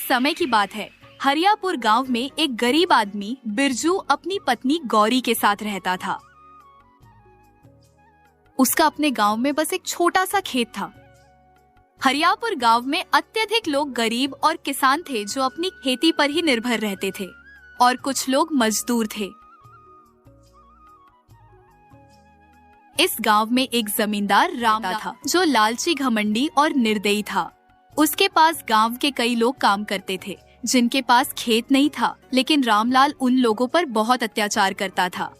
समय की बात है। हरियापुर गांव में एक गरीब आदमी बिरजू अपनी पत्नी गौरी के साथ रहता था। उसका अपने गांव में बस एक छोटा सा खेत था। हरियापुर गांव में अत्यधिक लोग गरीब और किसान थे जो अपनी खेती पर ही निर्भर रहते थे, और कुछ लोग मजदूर थे। इस गांव में एक जमींदार राम था जो लालची, घमंडी और निर्दयी था। उसके पास गांव के कई लोग काम करते थे जिनके पास खेत नहीं था, लेकिन रामलाल उन लोगों पर बहुत अत्याचार करता था।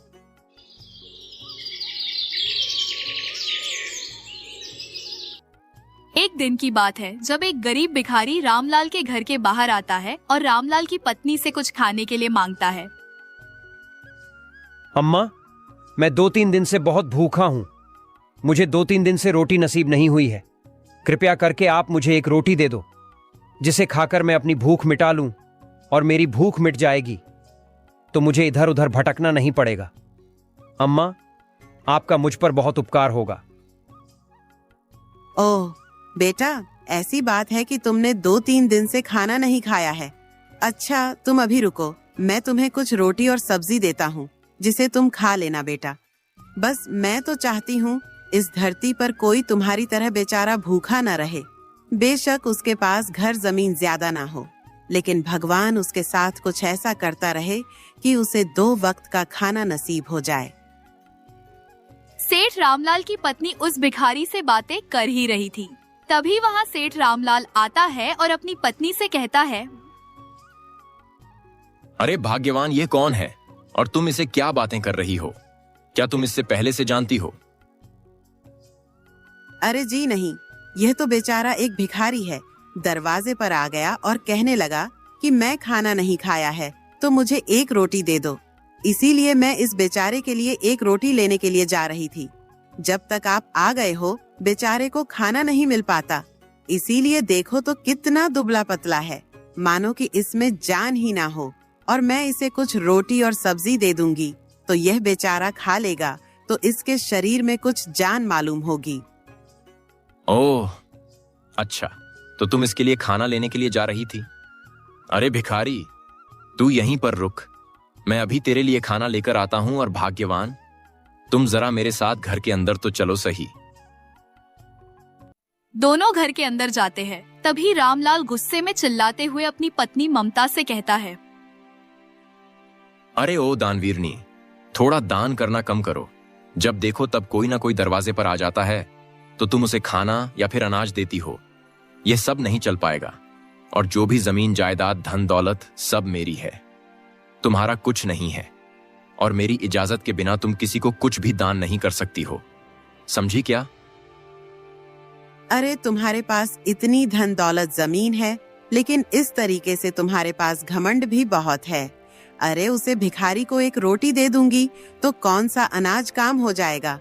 एक दिन की बात है जब एक गरीब भिखारी रामलाल के घर के बाहर आता है और रामलाल की पत्नी से कुछ खाने के लिए मांगता है। अम्मा, मैं 2-3 दिन से बहुत भूखा हूँ। मुझे 2-3 दिन से रोटी नसीब नहीं हुई है। कृपया करके आप मुझे एक रोटी दे दो जिसे खाकर मैं अपनी भूख मिटा लूं, और मेरी भूख मिट जाएगी तो मुझे इधर उधर भटकना नहीं पड़ेगा। अम्मा, आपका मुझ पर बहुत उपकार होगा। ओह बेटा, ऐसी बात है कि तुमने 2-3 दिन से खाना नहीं खाया है। अच्छा, तुम अभी रुको, मैं तुम्हें कुछ रोटी और सब्जी देता हूँ जिसे तुम खा लेना बेटा। बस मैं तो चाहती हूँ इस धरती पर कोई तुम्हारी तरह बेचारा भूखा न रहे। बेशक उसके पास घर जमीन ज्यादा ना हो, लेकिन भगवान उसके साथ कुछ ऐसा करता रहे कि उसे 2 वक्त का खाना नसीब हो जाए। सेठ रामलाल की पत्नी उस भिखारी से बातें कर ही रही थी। तभी वहाँ सेठ रामलाल आता है और अपनी पत्नी से कहता है, अरे भाग्यवान, ये कौन है और तुम इसे क्या बातें कर रही हो? क्या तुम इससे पहले से जानती हो? अरे जी नहीं, यह तो बेचारा एक भिखारी है। दरवाजे पर आ गया और कहने लगा कि मैं खाना नहीं खाया है तो मुझे एक रोटी दे दो। इसीलिए मैं इस बेचारे के लिए एक रोटी लेने के लिए जा रही थी। जब तक आप आ गए हो बेचारे को खाना नहीं मिल पाता। इसीलिए देखो तो कितना दुबला पतला है, मानो कि इसमें जान ही ना हो। और मैं इसे कुछ रोटी और सब्जी दे दूंगी तो यह बेचारा खा लेगा तो इसके शरीर में कुछ जान मालूम होगी। ओह अच्छा, तो तुम इसके लिए खाना लेने के लिए जा रही थी। अरे भिखारी, तू यहीं पर रुक, मैं अभी तेरे लिए खाना लेकर आता हूं। और भाग्यवान, तुम जरा मेरे साथ घर के अंदर तो चलो सही। दोनों घर के अंदर जाते हैं। तभी रामलाल गुस्से में चिल्लाते हुए अपनी पत्नी ममता से कहता है, अरे ओ दानवीरनी, थोड़ा दान करना कम करो। जब देखो तब कोई ना कोई दरवाजे पर आ जाता है तो तुम उसे खाना या फिर अनाज देती हो। यह सब नहीं चल पाएगा, और जो भी जमीन जायदाद धन दौलत सब मेरी है, तुम्हारा कुछ नहीं है। और मेरी इजाजत के बिना तुम किसी को कुछ भी दान नहीं कर सकती हो, समझी क्या? अरे तुम्हारे पास इतनी धन दौलत जमीन है, लेकिन इस तरीके से तुम्हारे पास घमंड भी बहुत है। अरे उसे भिखारी को एक रोटी दे दूंगी तो कौन सा अनाज काम हो जाएगा।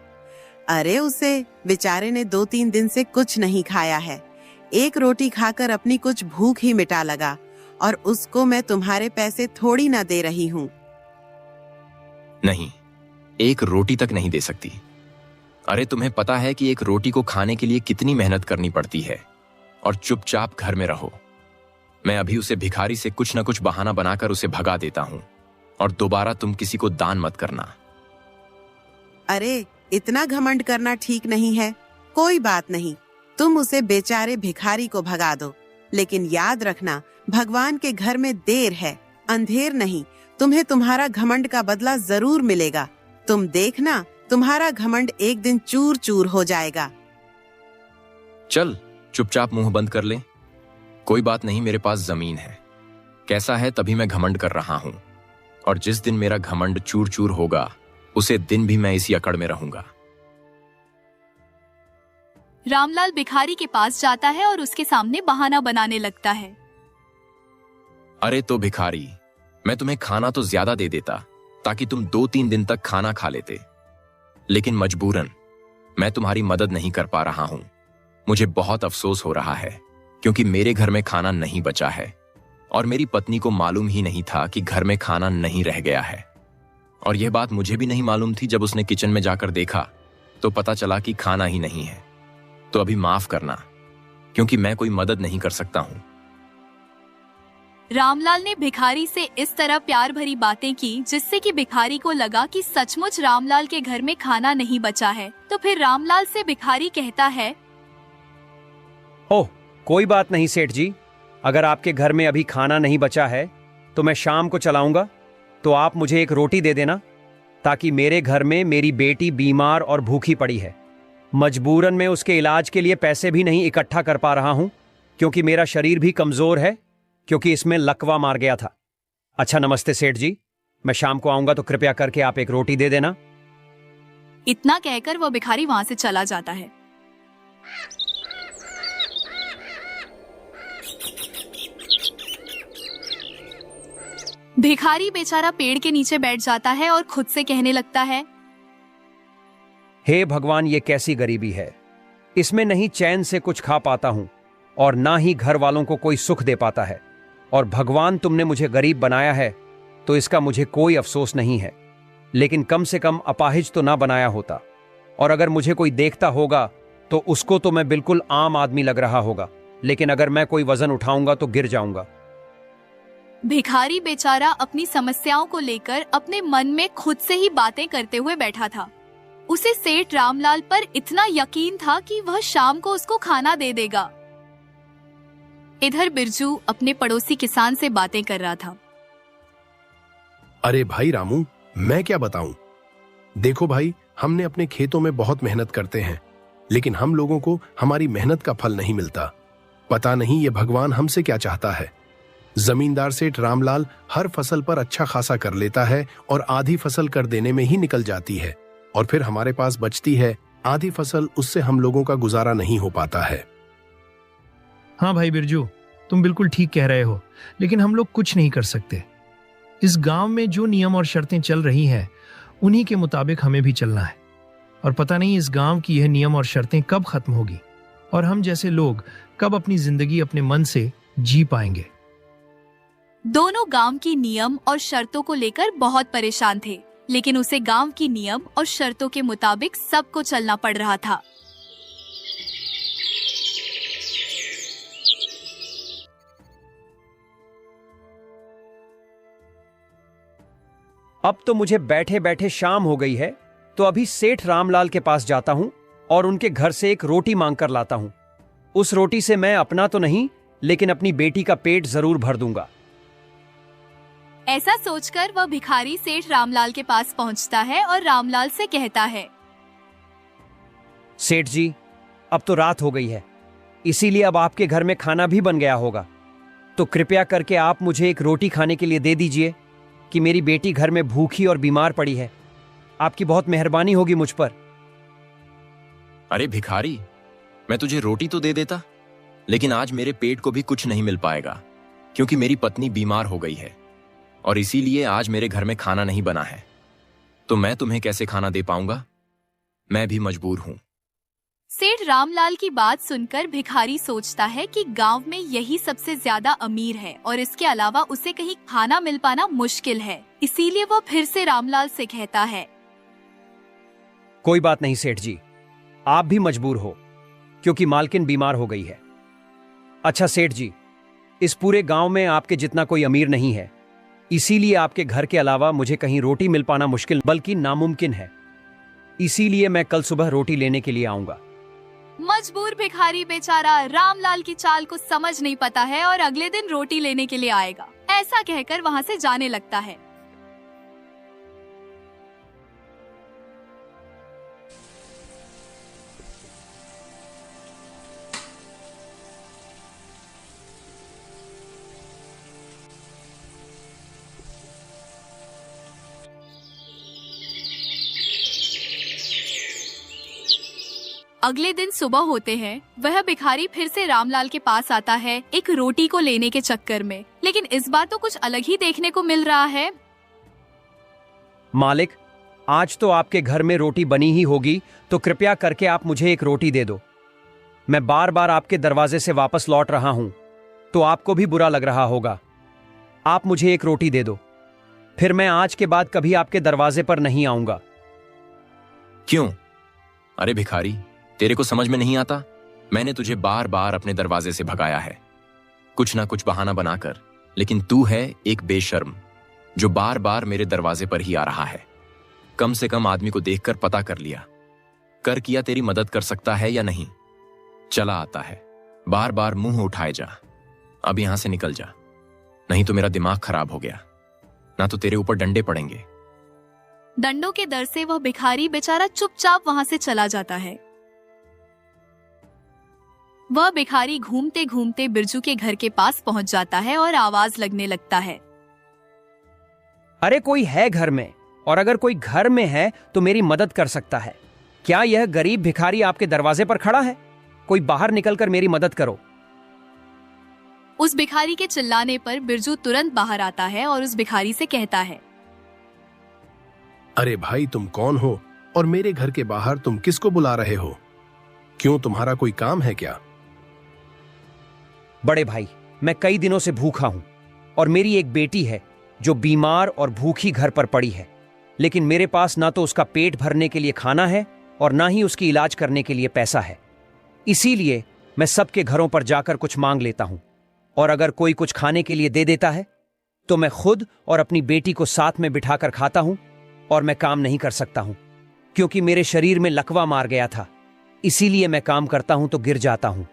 अरे उसे बेचारे ने 2-3 दिन से कुछ नहीं खाया है। एक रोटी खाकर अपनी कुछ भूख ही मिटा लगा, और उसको मैं तुम्हारे पैसे थोड़ी ना दे रही हूँ। नहीं, एक रोटी तक नहीं दे सकती। अरे तुम्हें पता है कि एक रोटी को खाने के लिए कितनी मेहनत करनी पड़ती है। और चुपचाप घर में रहो। मैं अभी उसे भिखारी से कुछ न कुछ बहाना बनाकर उसे भगा देता हूँ, और दोबारा तुम किसी को दान मत करना। अरे इतना घमंड करना ठीक नहीं है। कोई बात नहीं, तुम उसे बेचारे भिखारी को भगा दो, लेकिन याद रखना भगवान के घर में देर है, अंधेर नहीं। तुम्हें तुम्हारा घमंड का बदला जरूर मिलेगा। तुम देखना, तुम्हारा घमंड एक दिन चूर चूर हो जाएगा। चल चुपचाप मुंह बंद कर ले। कोई बात नहीं, मेरे पास जमीन है। कैसा है, तभी मैं घमंड कर रहा हूं। और जिस दिन मेरा घमंड चूर चूर होगा उसे दिन भी मैं इसी अकड़ में रहूंगा। रामलाल भिखारी के पास जाता है और उसके सामने बहाना बनाने लगता है। अरे तो भिखारी, मैं तुम्हें खाना तो ज्यादा दे देता ताकि तुम 2-3 दिन तक खाना खा लेते, लेकिन मजबूरन मैं तुम्हारी मदद नहीं कर पा रहा हूं। मुझे बहुत अफसोस हो रहा है क्योंकि मेरे घर में खाना नहीं बचा है, और मेरी पत्नी को मालूम ही नहीं था कि घर में खाना नहीं रह गया है। और यह बात मुझे भी नहीं मालूम थी। जब उसने किचन में जाकर देखा तो पता चला कि खाना ही नहीं है। तो अभी माफ करना, क्योंकि मैं कोई मदद नहीं कर सकता हूं। रामलाल ने भिखारी से इस तरह प्यार भरी बातें की जिससे कि भिखारी को लगा कि सचमुच रामलाल के घर में खाना नहीं बचा है। तो फिर रामलाल से भिखारी कहता है, ओह, कोई बात नहीं सेठ जी, अगर आपके घर में अभी खाना नहीं बचा है तो मैं शाम को चलाऊंगा, तो आप मुझे एक रोटी दे देना, ताकि मेरे घर में मेरी बेटी बीमार और भूखी पड़ी है। मजबूरन मैं उसके इलाज के लिए पैसे भी नहीं इकट्ठा कर पा रहा हूं, क्योंकि मेरा शरीर भी कमजोर है, क्योंकि इसमें लकवा मार गया था। अच्छा, नमस्ते सेठ जी, मैं शाम को आऊंगा तो कृपया करके आप एक रोटी दे देना। इतना कहकर वह भिखारी वहां से चला जाता है। भिखारी बेचारा पेड़ के नीचे बैठ जाता है और खुद से कहने लगता है, हे भगवान, ये कैसी गरीबी है। इसमें नहीं चैन से कुछ खा पाता हूं और ना ही घर वालों को कोई सुख दे पाता है, और भगवान तुमने मुझे गरीब बनाया है तो इसका मुझे कोई अफसोस नहीं है, लेकिन कम से कम अपाहिज तो ना बनाया होता। और अगर मुझे कोई देखता होगा तो उसको तो मैं बिल्कुल आम आदमी लग रहा होगा, लेकिन अगर मैं कोई वजन उठाऊंगा तो गिर जाऊंगा। भिखारी बेचारा अपनी समस्याओं को लेकर अपने मन में खुद से ही बातें करते हुए बैठा था। उसे सेठ रामलाल पर इतना यकीन था कि वह शाम को उसको खाना दे देगा। इधर बिरजू अपने पड़ोसी किसान से बातें कर रहा था। अरे भाई रामू, मैं क्या बताऊं। देखो भाई, हमने अपने खेतों में बहुत मेहनत करते हैं, लेकिन हम लोगों को हमारी मेहनत का फल नहीं मिलता। पता नहीं ये भगवान हमसे क्या चाहता है। जमींदार सेठ रामलाल हर फसल पर अच्छा खासा कर लेता है और आधी फसल कर देने में ही निकल जाती है, और फिर हमारे पास बचती है आधी फसल। उससे हम लोगों का गुजारा नहीं हो पाता है। हाँ भाई बिरजू, तुम बिल्कुल ठीक कह रहे हो, लेकिन हम लोग कुछ नहीं कर सकते। इस गांव में जो नियम और शर्तें चल रही हैं, उन्हीं के मुताबिक हमें भी चलना है, और पता नहीं इस गांव की यह नियम और शर्तें कब खत्म होगी और हम जैसे लोग कब अपनी जिंदगी अपने मन से जी पाएंगे। दोनों गांव की नियम और शर्तों को लेकर बहुत परेशान थे, लेकिन उसे गांव की नियम और शर्तों के मुताबिक सबको चलना पड़ रहा था। अब तो मुझे बैठे बैठे शाम हो गई है, तो अभी सेठ रामलाल के पास जाता हूं और उनके घर से एक रोटी मांग कर लाता हूं। उस रोटी से मैं अपना तो नहीं, लेकिन अपनी बेटी का पेट जरूर भर दूंगा। ऐसा सोचकर वह भिखारी सेठ रामलाल के पास पहुंचता है और रामलाल से कहता है, सेठ जी, अब तो रात हो गई है, इसीलिए अब आपके घर में खाना भी बन गया होगा, तो कृपया करके आप मुझे एक रोटी खाने के लिए दे दीजिए कि मेरी बेटी घर में भूखी और बीमार पड़ी है। आपकी बहुत मेहरबानी होगी मुझ पर। अरे भिखारी, मैं तुझे रोटी तो दे देता, लेकिन आज मेरे पेट को भी कुछ नहीं मिल पाएगा, क्योंकि मेरी पत्नी बीमार हो गई है और इसीलिए आज मेरे घर में खाना नहीं बना है। तो मैं तुम्हें कैसे खाना दे पाऊंगा? मैं भी मजबूर हूं। सेठ रामलाल की बात सुनकर भिखारी सोचता है कि गांव में यही सबसे ज्यादा अमीर है और इसके अलावा उसे कहीं खाना मिल पाना मुश्किल है। इसीलिए वो फिर से रामलाल से कहता है, कोई बात नहीं सेठ जी, आप भी मजबूर हो, क्योंकि मालकिन बीमार हो गई है। अच्छा सेठ जी, इस पूरे गांव में आपके जितना कोई अमीर नहीं है, इसीलिए आपके घर के अलावा मुझे कहीं रोटी मिल पाना मुश्किल बल्कि नामुमकिन है। इसीलिए मैं कल सुबह रोटी लेने के लिए आऊंगा। मजबूर भिखारी बेचारा रामलाल की चाल को समझ नहीं पाता है और अगले दिन रोटी लेने के लिए आएगा। ऐसा कहकर वहां से जाने लगता है। अगले दिन सुबह होते हैं, वह भिखारी फिर से रामलाल के पास आता है एक रोटी को लेने के चक्कर में, लेकिन इस बार तो कुछ अलग ही देखने को मिल रहा है। मालिक, आज तो आपके घर में रोटी बनी ही होगी, तो कृपया करके आप मुझे एक रोटी दे दो। मैं बार बार आपके दरवाजे से वापस लौट रहा हूं, तो आपको भी बुरा लग रहा होगा। आप मुझे एक रोटी दे दो, फिर मैं आज के बाद कभी आपके दरवाजे पर नहीं आऊंगा। क्यों? अरे भिखारी, तेरे को समझ में नहीं आता? मैंने तुझे बार बार अपने दरवाजे से भगाया है, कुछ ना कुछ बहाना बनाकर, लेकिन तू है एक बेशर्म जो बार बार मेरे दरवाजे पर ही आ रहा है। कम से कम आदमी को देखकर पता कर लिया, कर किया तेरी मदद कर सकता है या नहीं। चला आता है, बार बार मुंह उठाए जा। अब यहां से निकल जा, नहीं तो मेरा दिमाग खराब हो गया, ना तो तेरे ऊपर डंडे पड़ेंगे। डंडों के डर से वह भिखारी बेचारा चुपचाप वहां से चला जाता है। वह भिखारी घूमते घूमते बिरजू के घर के पास पहुंच जाता है और आवाज लगने लगता है। अरे कोई है घर में, और अगर कोई घर में है तो मेरी मदद कर सकता है। क्या यह गरीब भिखारी आपके दरवाजे पर खड़ा है? कोई बाहर निकलकर मेरी मदद करो। उस भिखारी के चिल्लाने पर बिरजू तुरंत बाहर आता है और उस भिखारी से कहता है, अरे भाई तुम कौन हो और मेरे घर के बाहर तुम किसको बुला रहे हो? क्यों, तुम्हारा कोई काम है क्या? बड़े भाई, मैं कई दिनों से भूखा हूं और मेरी एक बेटी है जो बीमार और भूखी घर पर पड़ी है, लेकिन मेरे पास ना तो उसका पेट भरने के लिए खाना है और ना ही उसकी इलाज करने के लिए पैसा है। इसीलिए मैं सबके घरों पर जाकर कुछ मांग लेता हूं, और अगर कोई कुछ खाने के लिए दे देता है तो मैं खुद और अपनी बेटी को साथ में बिठाकर खाता हूं। और मैं काम नहीं कर सकता हूं क्योंकि मेरे शरीर में लकवा मार गया था, इसीलिए मैं काम करता हूं तो गिर जाता हूं।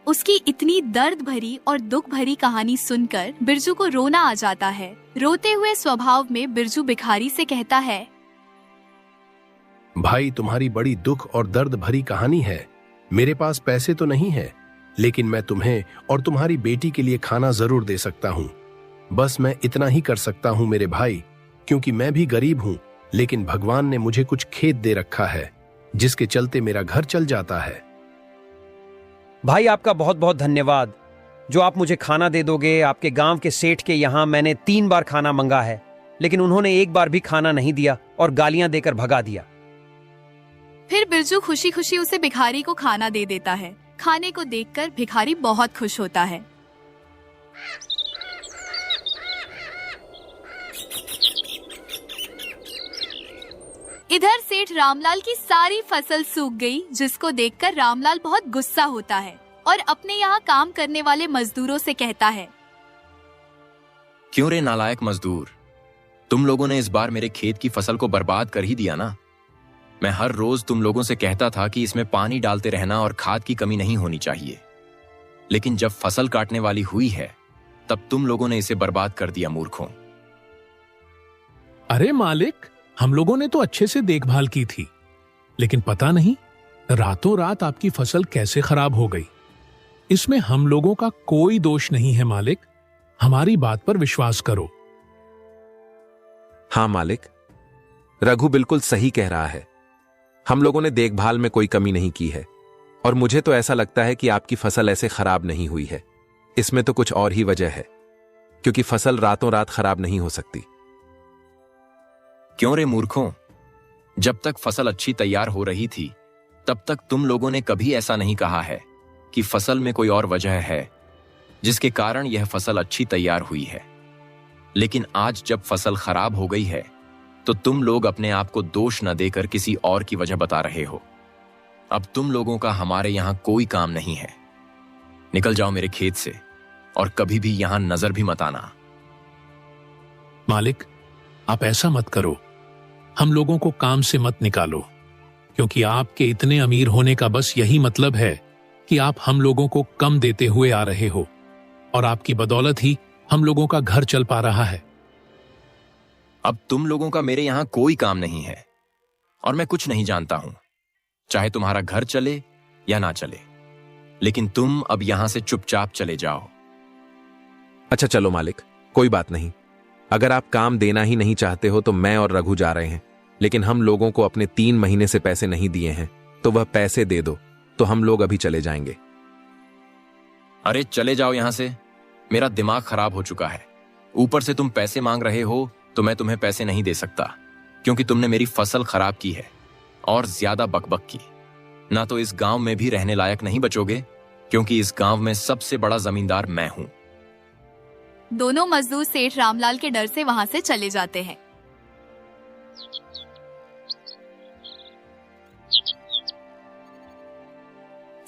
उसकी इतनी दर्द भरी और दुख भरी कहानी सुनकर बिरजू को रोना आ जाता है। रोते हुए स्वभाव में बिरजू भिखारी से कहता है, भाई तुम्हारी बड़ी दुख और दर्द भरी कहानी है। मेरे पास पैसे तो नहीं है, लेकिन मैं तुम्हें और तुम्हारी बेटी के लिए खाना जरूर दे सकता हूँ। बस मैं इतना ही कर सकता हूँ मेरे भाई, क्योंकि मैं भी गरीब हूँ, लेकिन भगवान ने मुझे कुछ खेत दे रखा है जिसके चलते मेरा घर चल जाता है। भाई आपका बहुत बहुत धन्यवाद जो आप मुझे खाना दे दोगे। आपके गांव के सेठ के यहाँ मैंने 3 बार खाना मंगा है, लेकिन उन्होंने एक बार भी खाना नहीं दिया और गालियां देकर भगा दिया। फिर बिरजू खुशी खुशी उसे भिखारी को खाना दे देता है। खाने को देखकर भिखारी बहुत खुश होता है। इधर सेठ रामलाल की सारी फसल सूख गई, जिसको देखकर रामलाल बहुत गुस्सा होता है और अपने यहाँ काम करने वाले मजदूरों से कहता है, क्यों रे नालायक मजदूर, तुम लोगों ने इस बार मेरे खेत की फसल को बर्बाद कर ही दिया ना। मैं हर रोज तुम लोगों से कहता था कि इसमें पानी डालते रहना और खाद की कमी नहीं होनी चाहिए, लेकिन जब फसल काटने वाली हुई है तब तुम लोगों ने इसे बर्बाद कर दिया मूर्खों। अरे मालिक, हम लोगों ने तो अच्छे से देखभाल की थी, लेकिन पता नहीं रातों रात आपकी फसल कैसे खराब हो गई। इसमें हम लोगों का कोई दोष नहीं है मालिक, हमारी बात पर विश्वास करो। हाँ मालिक, रघु बिल्कुल सही कह रहा है। हम लोगों ने देखभाल में कोई कमी नहीं की है, और मुझे तो ऐसा लगता है कि आपकी फसल ऐसे खराब नहीं हुई है। इसमें तो कुछ और ही वजह है, क्योंकि फसल रातों रात खराब नहीं हो सकती। क्यों रे मूर्खों, जब तक फसल अच्छी तैयार हो रही थी तब तक तुम लोगों ने कभी ऐसा नहीं कहा है कि फसल में कोई और वजह है जिसके कारण यह फसल अच्छी तैयार हुई है। लेकिन आज जब फसल खराब हो गई है तो तुम लोग अपने आप को दोष न देकर किसी और की वजह बता रहे हो। अब तुम लोगों का हमारे यहां कोई काम नहीं है। निकल जाओ मेरे खेत से और कभी भी यहां नजर भी मत आना। मालिक, आप ऐसा मत करो, हम लोगों को काम से मत निकालो, क्योंकि आपके इतने अमीर होने का बस यही मतलब है कि आप हम लोगों को कम देते हुए आ रहे हो, और आपकी बदौलत ही हम लोगों का घर चल पा रहा है। अब तुम लोगों का मेरे यहां कोई काम नहीं है और मैं कुछ नहीं जानता हूं, चाहे तुम्हारा घर चले या ना चले, लेकिन तुम अब यहां से चुपचाप चले जाओ। अच्छा चलो मालिक, कोई बात नहीं। अगर आप काम देना ही नहीं चाहते हो तो मैं और रघु जा रहे हैं, लेकिन हम लोगों को अपने 3 महीने से पैसे नहीं दिए हैं, तो वह पैसे दे दो तो हम लोग अभी चले जाएंगे। अरे चले जाओ यहां से, मेरा दिमाग खराब हो चुका है। ऊपर से तुम पैसे मांग रहे हो तो मैं तुम्हें पैसे नहीं दे सकता, क्योंकि तुमने मेरी फसल खराब की है और ज्यादा बकबक की। ना तो इस गांव में भी रहने लायक नहीं बचोगे, क्योंकि इस गांव में सबसे बड़ा जमींदार मैं हूं। दोनों मजदूर सेठ रामलाल के डर से वहां से चले जाते हैं।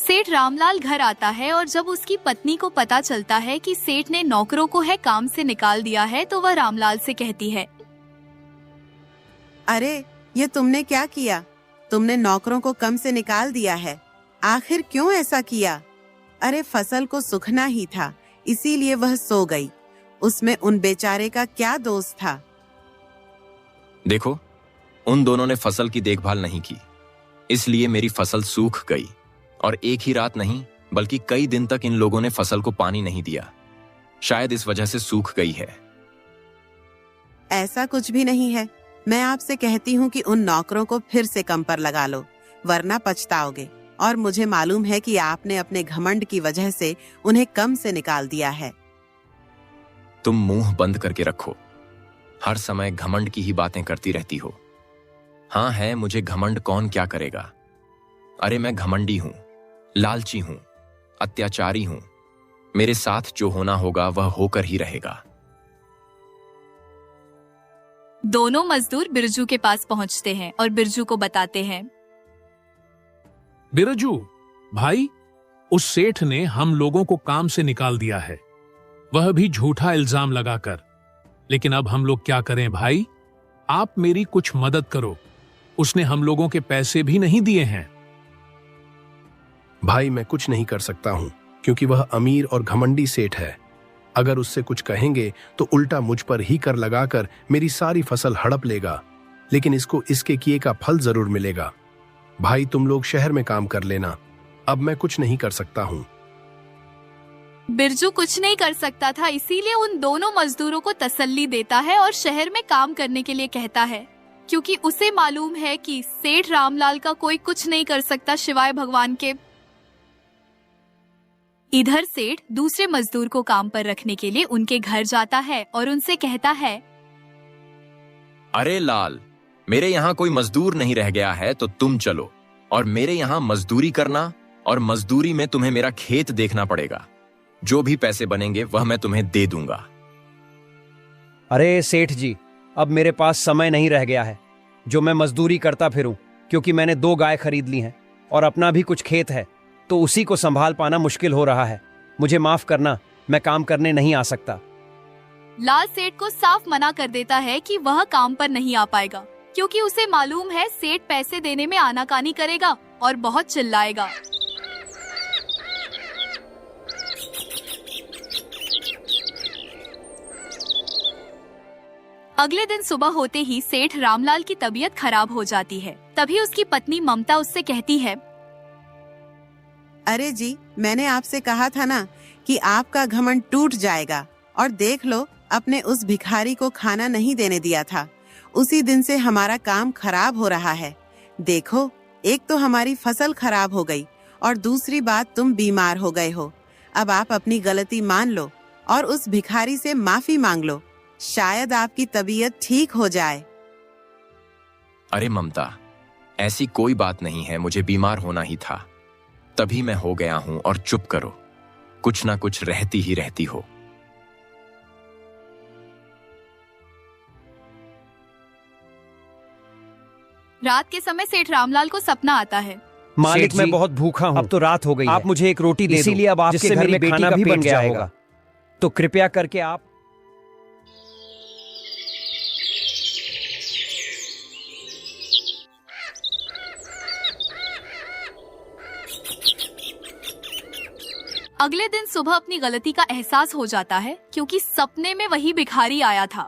सेठ रामलाल घर आता है और जब उसकी पत्नी को पता चलता है कि सेठ ने नौकरों को है काम से निकाल दिया है तो वह रामलाल से कहती है, अरे ये तुमने क्या किया? तुमने नौकरों को कम से निकाल दिया है। आखिर क्यों ऐसा किया? अरे फसल को सूखना ही था, इसीलिए वह सो गई। उसमें उन बेचारे का क्या दोष था? देखो, उन दोनों ने फसल की देखभाल नहीं की, इसलिए मेरी फसल सूख गई। और एक ही रात नहीं बल्कि कई दिन तक इन लोगों ने फसल को पानी नहीं दिया। शायद इस वजह से सूख गई है। ऐसा कुछ भी नहीं है। मैं आपसे कहती हूँ कि उन नौकरों को फिर से कम पर लगा लो, वरना पछताओगे। और मुझे मालूम है कि आपने अपने घमंड की वजह से उन्हें कम से निकाल दिया है। तुम मुंह बंद करके रखो। हर समय घमंड की ही बातें करती रहती हो। हाँ है, मुझे घमंड कौन क्या करेगा। अरे मैं घमंडी हूं, लालची हूं, अत्याचारी हूं। मेरे साथ जो होना होगा वह होकर ही रहेगा। दोनों मजदूर बिरजू के पास पहुंचते हैं और बिरजू को बताते हैं, बिरजू भाई, उस सेठ ने हम लोगों को काम से निकाल दिया है, वह भी झूठा इल्जाम लगाकर। लेकिन अब हम लोग क्या करें भाई? आप मेरी कुछ मदद करो। उसने हम लोगों के पैसे भी नहीं दिए हैं। भाई मैं कुछ नहीं कर सकता हूं, क्योंकि वह अमीर और घमंडी सेठ है। अगर उससे कुछ कहेंगे तो उल्टा मुझ पर ही कर लगाकर मेरी सारी फसल हड़प लेगा। लेकिन इसको इसके किए का फल जरूर मिलेगा। भाई तुम लोग शहर में काम कर लेना, अब मैं कुछ नहीं कर सकता हूं। बिरजू कुछ नहीं कर सकता था, इसीलिए उन दोनों मजदूरों को तसल्ली देता है और शहर में काम करने के लिए कहता है, क्योंकि उसे मालूम है कि सेठ रामलाल का कोई कुछ नहीं कर सकता सिवाय भगवान के। इधर सेठ दूसरे मजदूर को काम पर रखने के लिए उनके घर जाता है और उनसे कहता है, अरे लाल, मेरे यहाँ कोई मजदूर नहीं रह गया है तो तुम चलो और मेरे यहाँ मजदूरी करना, और मजदूरी में तुम्हें मेरा खेत देखना पड़ेगा। जो भी पैसे बनेंगे वह मैं तुम्हें दे दूंगा। अरे सेठ जी, अब मेरे पास समय नहीं रह गया है जो मैं मजदूरी करता फिरूं, क्योंकि मैंने 2 गाय खरीद ली हैं और अपना भी कुछ खेत है, तो उसी को संभाल पाना मुश्किल हो रहा है। मुझे माफ करना, मैं काम करने नहीं आ सकता। लाल सेठ को साफ मना कर देता है कि वह काम पर नहीं आ पाएगा, क्योंकि उसे मालूम है सेठ पैसे देने में आनाकानी करेगा और बहुत चिल्लाएगा। अगले दिन सुबह होते ही सेठ रामलाल की तबीयत खराब हो जाती है। तभी उसकी पत्नी ममता उससे कहती है, अरे जी, मैंने आपसे कहा था ना कि आपका घमंड टूट जाएगा, और देख लो, अपने उस भिखारी को खाना नहीं देने दिया था। उसी दिन से हमारा काम खराब हो रहा है। देखो, एक तो हमारी फसल खराब हो गई और दूसरी बात तुम बीमार हो गए हो। अब आप अपनी गलती मान लो और उस भिखारी से माफी मांग लो, शायद आपकी तबीयत ठीक हो जाए। अरे ममता, ऐसी कोई बात नहीं है, मुझे बीमार होना ही था, तभी मैं हो गया हूं। और चुप करो, कुछ ना कुछ रहती ही रहती हो। रात के समय सेठ रामलाल को सपना आता है, मालिक सेठ मैं जी, बहुत भूखा हूँ, अब तो रात हो गई आप है। मुझे एक रोटी दे दो, इसीलिए अब आपके जिससे घर मेरी में बेटी खाना का भी पेट बन गया जाएगा। होगा। तो कृपया करके आप अगले दिन सुबह अपनी गलती का एहसास हो जाता है, क्योंकि सपने में वही भिखारी आया था।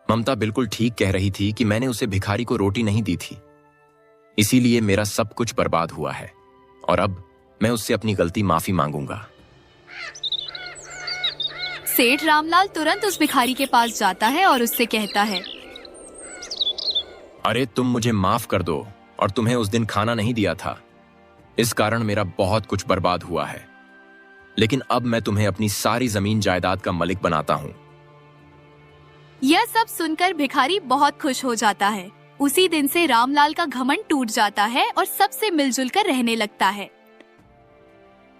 ममता बिल्कुल ठीक कह रही थी कि मैंने उसे भिखारी को रोटी नहीं दी थी, इसीलिए मेरा सब कुछ बर्बाद हुआ है। और अब मैं उससे अपनी गलती माफी मांगूंगा। सेठ रामलाल तुरंत उस भिखारी के पास जाता है और उससे कहता है, अरे तुम मुझे माफ कर दो, और तुम्हें उस दिन खाना नहीं दिया था, इस कारण मेरा बहुत कुछ बर्बाद हुआ है। लेकिन अब मैं तुम्हें अपनी सारी जमीन जायदाद का मालिक बनाता हूँ। यह सब सुनकर भिखारी बहुत खुश हो जाता है। उसी दिन से रामलाल का घमंड टूट जाता है और सबसे मिलजुल कर रहने लगता है।